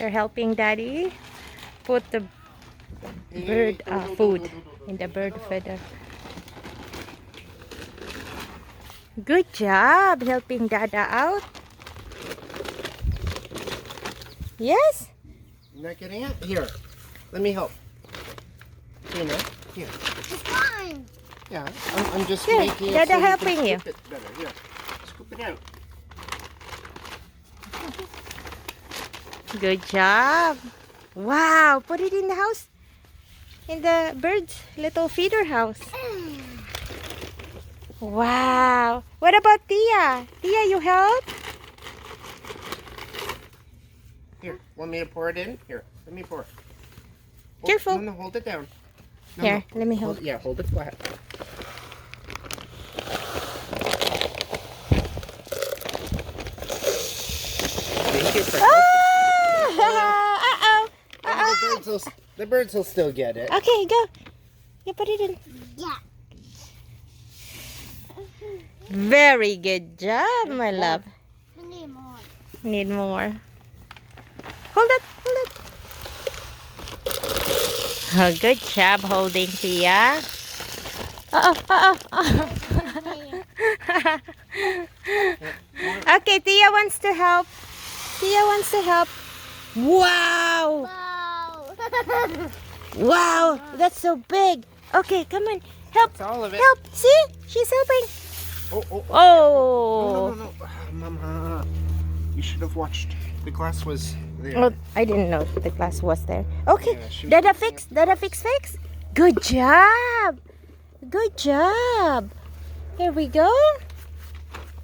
They're helping Daddy put the bird food in the bird feeder. Good job helping Dada out. Yes? You're not getting it? Here, let me help. Here, now. Here. It's fine. Yeah, I'm just Here, making it Dada so you helping can you. scoop it better. Here, scoop it out. Good job. Wow, put it in the house. In the bird's little feeder house. Wow. What about Tia? Tia, you help? Here, want me to pour it in? Here, let me pour. Careful. No, hold it down. No, Here, let me help. Yeah, hold it flat. Thank you for Uh-oh. The birds will still get it. Okay, go. You put it in. Yeah. Very good job, my love. We need more. Need more. Hold it, hold it. Oh, good job holding Tia. Uh-oh, uh-oh. Okay, Tia wants to help. Tia wants to help. Wow! Wow. Wow, that's so big. Okay, come on. Help. That's all of it. Help. See? She's helping. Oh. Oh. No. Mama. You should have watched. The glass was there. Oh, I didn't know the glass was there. Okay. Yeah, she was Dada looking fix. Dada fix. Good job. Good job. Here we go.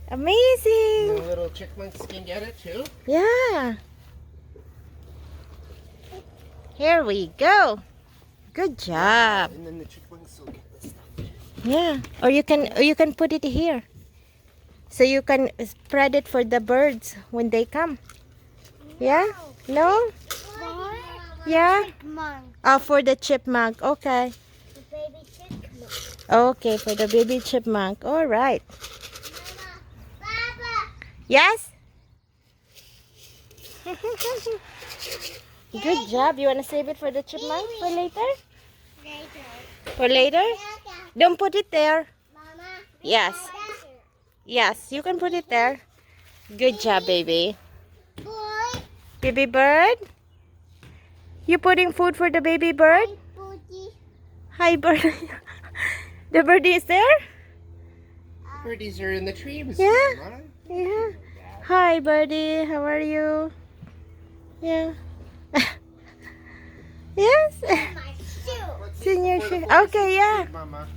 Amazing. The little chipmunks can get it too. Yeah. Here we go. Good job. And then the chipmunks will get the stuff. Yeah. Or you can put it here. So you can spread it for the birds when they come. Yeah? No? Yeah? Chipmunk. Oh, for the chipmunk. Okay. The baby chipmunk. Okay, for the baby chipmunk. All right. Papa. Yes? Good job. You want to save it for the chipmunk for later? Later. For later? Don't put it there. Mama. Yes. Yes, you can put it there. Good job, baby. Boy. Baby bird? You putting food for the baby bird? Booty. Hi, bird. The birdie is there? Birdies are in the trees. Yeah. Mama. Yeah. Hi, birdie. How are you? Yeah. Yes. My shoe. Let's It's in your before the shoe. boys Okay, eat yeah. food, Mama.